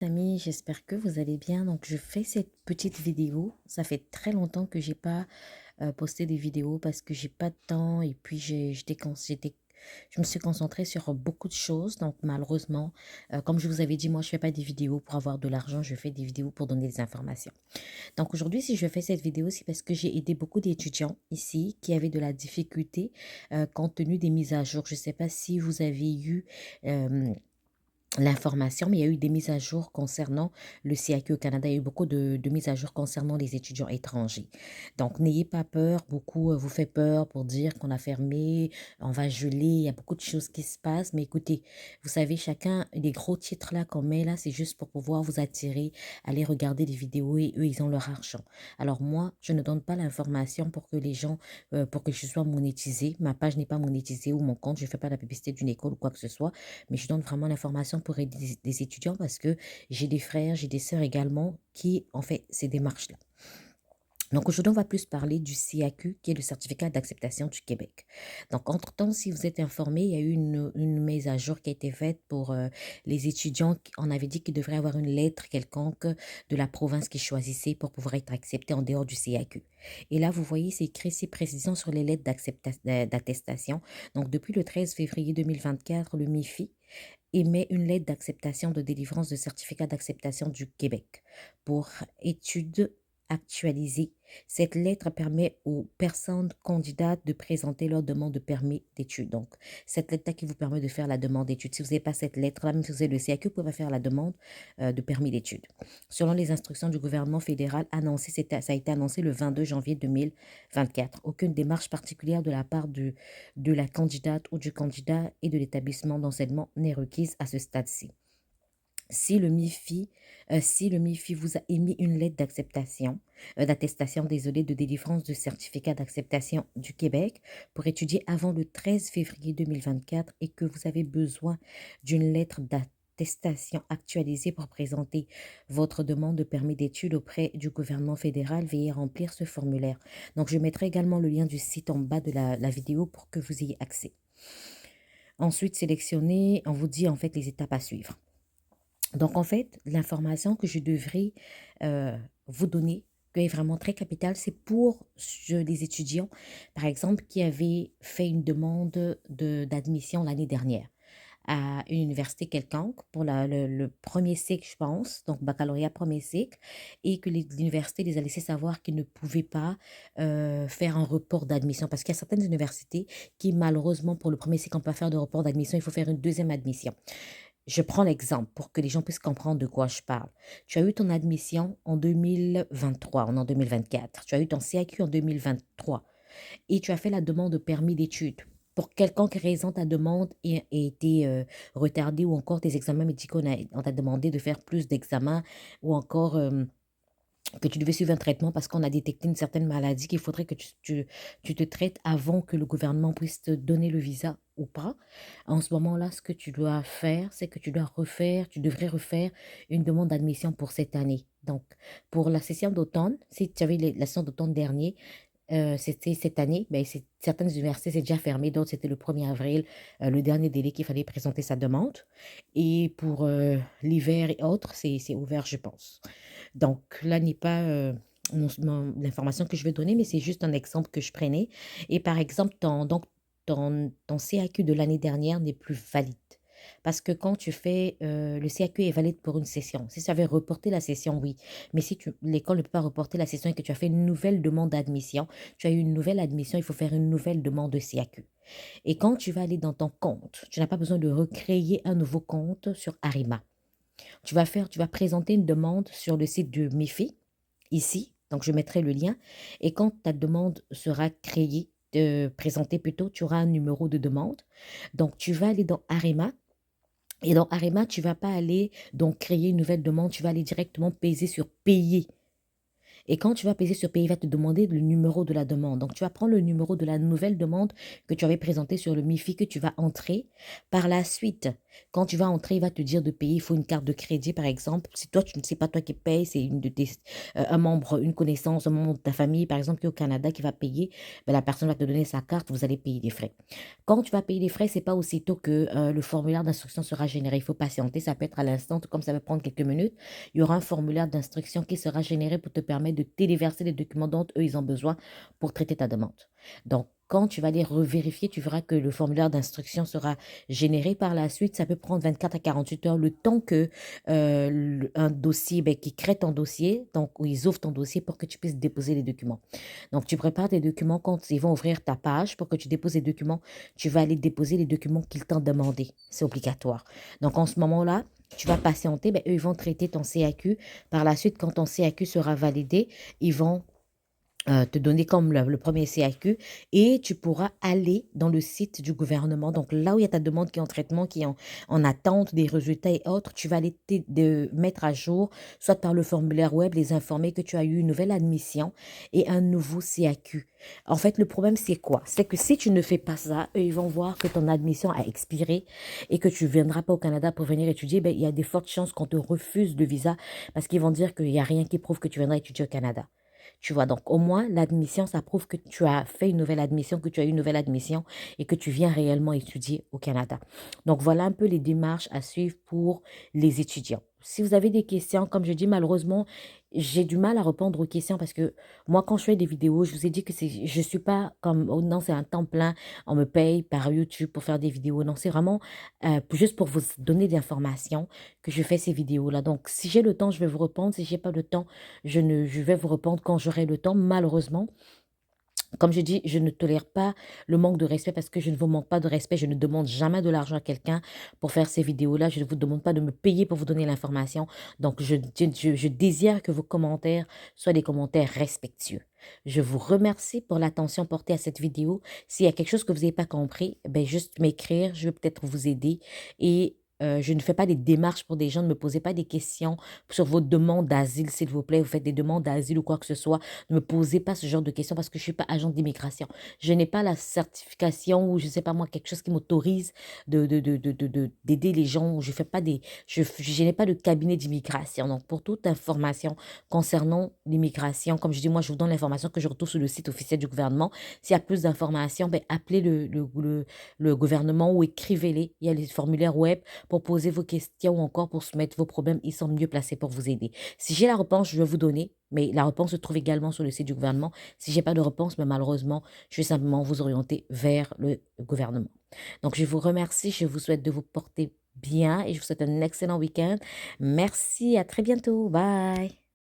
Amis, j'espère que vous allez bien. Donc, je fais cette petite vidéo. Ça fait très longtemps que j'ai pas posté des vidéos parce que j'ai pas de temps et puis je me suis concentrée sur beaucoup de choses. Donc, malheureusement, comme je vous avais dit, moi, je fais pas des vidéos pour avoir de l'argent. Je fais des vidéos pour donner des informations. Donc, aujourd'hui, si je fais cette vidéo, c'est parce que j'ai aidé beaucoup d'étudiants ici qui avaient de la difficulté compte tenu des mises à jour. Je sais pas si vous avez eu euh, l'information, mais il y a eu des mises à jour concernant le CAQ au Canada. Il y a eu beaucoup de mises à jour concernant les étudiants étrangers. Donc, n'ayez pas peur. Beaucoup vous fait peur pour dire qu'on a fermé, on va geler. Il y a beaucoup de choses qui se passent. Mais écoutez, vous savez, chacun, les gros titres là qu'on met là, c'est juste pour pouvoir vous attirer, aller regarder des vidéos et eux, ils ont leur argent. Alors moi, je ne donne pas l'information pour que les gens, pour que je sois monétisée. Ma page n'est pas monétisée ou mon compte, je ne fais pas la publicité d'une école ou quoi que ce soit, mais je donne vraiment l'information pour aider des étudiants parce que j'ai des frères, j'ai des sœurs également qui ont fait ces démarches-là. Donc aujourd'hui, on va plus parler du CAQ, qui est le certificat d'acceptation du Québec. Donc entre-temps, si vous êtes informé, il y a eu une mise à jour qui a été faite pour les étudiants. On avait dit qu'ils devraient avoir une lettre quelconque de la province qu'ils choisissaient pour pouvoir être acceptés en dehors du CAQ. Et là, vous voyez, c'est écrit ici précision sur les lettres d'attestation. Donc depuis le 13 février 2024, le MIFI émet une lettre d'acceptation de délivrance de certificat d'acceptation du Québec pour études actualisées. Cette lettre permet aux personnes candidates de présenter leur demande de permis d'études. Donc, cette lettre-là qui vous permet de faire la demande d'études. Si vous n'avez pas cette lettre-là, même si vous avez le CAQ, vous pouvez faire la demande de permis d'études. Selon les instructions du gouvernement fédéral annoncées, ça a été annoncé le 22 janvier 2024. Aucune démarche particulière de la part de la candidate ou du candidat et de l'établissement d'enseignement n'est requise à ce stade-ci. Si le MIFI vous a émis une lettre d'acceptation, d'attestation, désolé, de délivrance de certificat d'acceptation du Québec pour étudier avant le 13 février 2024 et que vous avez besoin d'une lettre d'attestation actualisée pour présenter votre demande de permis d'études auprès du gouvernement fédéral, veuillez remplir ce formulaire. Donc, je mettrai également le lien du site en bas de la vidéo pour que vous ayez accès. Ensuite, sélectionnez, on vous dit en fait les étapes à suivre. Donc, en fait, l'information que je devrais vous donner, qui est vraiment très capitale, c'est pour les étudiants, par exemple, qui avaient fait une demande d'admission l'année dernière à une université quelconque pour le premier cycle, je pense, donc baccalauréat premier cycle, et que l'université les a laissé savoir qu'ils ne pouvaient pas faire un report d'admission parce qu'il y a certaines universités qui, malheureusement, pour le premier cycle, on peut pas faire de report d'admission, il faut faire une deuxième admission. Je prends l'exemple pour que les gens puissent comprendre de quoi je parle. Tu as eu ton admission en 2023, on est en 2024. Tu as eu ton CAQ en 2023 et tu as fait la demande de permis d'études. Pour quelconque raison, ta demande a été retardée ou encore tes examens médicaux, on t'a demandé de faire plus d'examens ou encore que tu devais suivre un traitement parce qu'on a détecté une certaine maladie qu'il faudrait que tu te traites avant que le gouvernement puisse te donner le visa ou pas. En ce moment-là, ce que tu dois faire, c'est que tu devrais refaire une demande d'admission pour cette année. Donc, pour la session d'automne, si tu avais la session d'automne dernier, c'était cette année, mais certaines universités, c'est déjà fermé, d'autres, c'était le 1er avril, le dernier délai qu'il fallait présenter sa demande. Et pour l'hiver et autres, c'est ouvert, je pense. Donc, là n'est pas l'information que je vais donner, mais c'est juste un exemple que je prenais. Et par exemple, ton CAQ de l'année dernière n'est plus valide. Parce que quand tu fais, le CAQ est valide pour une session. Si tu avais reporté la session, oui. Mais si l'école ne peut pas reporter la session et que tu as fait une nouvelle demande d'admission, tu as eu une nouvelle admission, il faut faire une nouvelle demande de CAQ. Et quand tu vas aller dans ton compte, tu n'as pas besoin de recréer un nouveau compte sur Arima. Tu vas présenter une demande sur le site de MIFI, ici. Donc, je mettrai le lien. Et quand ta demande sera créée, présentée plutôt, tu auras un numéro de demande. Donc, tu vas aller dans Arima. Et dans Arima, tu vas pas aller donc créer une nouvelle demande, tu vas aller directement peser sur payer. Et quand tu vas peser sur payer, il va te demander le numéro de la demande. Donc, tu vas prendre le numéro de la nouvelle demande que tu avais présentée sur le MIFI que tu vas entrer. Par la suite, Quand tu vas entrer, il va te dire de payer, il faut une carte de crédit, par exemple. Si toi, tu ne sais pas toi qui paye, c'est une de tes, un membre, une connaissance, un membre de ta famille, par exemple, qui est au Canada, qui va payer, ben, la personne va te donner sa carte, vous allez payer des frais. Quand tu vas payer les frais, c'est pas aussitôt que le formulaire d'instruction sera généré. Il faut patienter, ça peut être à l'instant, tout comme ça va prendre quelques minutes. Il y aura un formulaire d'instruction qui sera généré pour te permettre de téléverser les documents dont eux, ils ont besoin pour traiter ta demande. Donc, quand tu vas les revérifier, tu verras que le formulaire d'instruction sera généré par la suite. Ça peut prendre 24 à 48 heures, le temps que un dossier, ben, qui crée ton dossier, donc où ils ouvrent ton dossier pour que tu puisses déposer les documents. Donc, tu prépares tes documents quand ils vont ouvrir ta page pour que tu déposes les documents. Tu vas aller déposer les documents qu'ils t'ont demandé. C'est obligatoire. Donc, en ce moment-là, tu vas patienter. Ben, eux, ils vont traiter ton CAQ. Par la suite, quand ton CAQ sera validé, ils vont te donner comme le premier CAQ et tu pourras aller dans le site du gouvernement. Donc là où il y a ta demande qui est en traitement, qui est en attente des résultats et autres, tu vas aller de mettre à jour, soit par le formulaire web, les informer que tu as eu une nouvelle admission et un nouveau CAQ. En fait, le problème, c'est quoi? C'est que si tu ne fais pas ça, eux, ils vont voir que ton admission a expiré et que tu ne viendras pas au Canada pour venir étudier. Ben, il y a des fortes chances qu'on te refuse le visa parce qu'ils vont dire qu'il n'y a rien qui prouve que tu viendras étudier au Canada. Tu vois, donc au moins, l'admission, ça prouve que tu as fait une nouvelle admission, que tu as eu une nouvelle admission et que tu viens réellement étudier au Canada. Donc voilà un peu les démarches à suivre pour les étudiants. Si vous avez des questions, comme je dis, malheureusement, j'ai du mal à répondre aux questions parce que moi, quand je fais des vidéos, je vous ai dit que je suis pas comme, oh non, c'est un temps plein, on me paye par YouTube pour faire des vidéos. Non, c'est vraiment juste pour vous donner des informations que je fais ces vidéos-là. Donc, si j'ai le temps, je vais vous répondre. Si j'ai pas le temps, je vais vous répondre quand j'aurai le temps, malheureusement. Comme je dis, je ne tolère pas le manque de respect parce que je ne vous manque pas de respect. Je ne demande jamais de l'argent à quelqu'un pour faire ces vidéos-là. Je ne vous demande pas de me payer pour vous donner l'information. Donc, je désire que vos commentaires soient des commentaires respectueux. Je vous remercie pour l'attention portée à cette vidéo. S'il y a quelque chose que vous n'avez pas compris, ben juste m'écrire. Je vais peut-être vous aider. Et je ne fais pas des démarches pour des gens. Ne me posez pas des questions sur vos demandes d'asile, s'il vous plaît. Vous faites des demandes d'asile ou quoi que ce soit. Ne me posez pas ce genre de questions parce que je ne suis pas agent d'immigration. Je n'ai pas la certification ou je ne sais pas moi, quelque chose qui m'autorise d'aider les gens. Je fais pas des, je n'ai pas de cabinet d'immigration. Donc, pour toute information concernant l'immigration, comme je dis, moi, je vous donne l'information que je retrouve sur le site officiel du gouvernement. S'il y a plus d'informations, ben, appelez le gouvernement ou écrivez-les. Il y a les formulaires web pour poser vos questions ou encore pour soumettre vos problèmes. Ils sont mieux placés pour vous aider. Si j'ai la réponse, je vais vous donner. Mais la réponse se trouve également sur le site du gouvernement. Si j'ai pas de réponse, mais malheureusement, je vais simplement vous orienter vers le gouvernement. Donc, je vous remercie. Je vous souhaite de vous porter bien et je vous souhaite un excellent week-end. Merci. À très bientôt. Bye.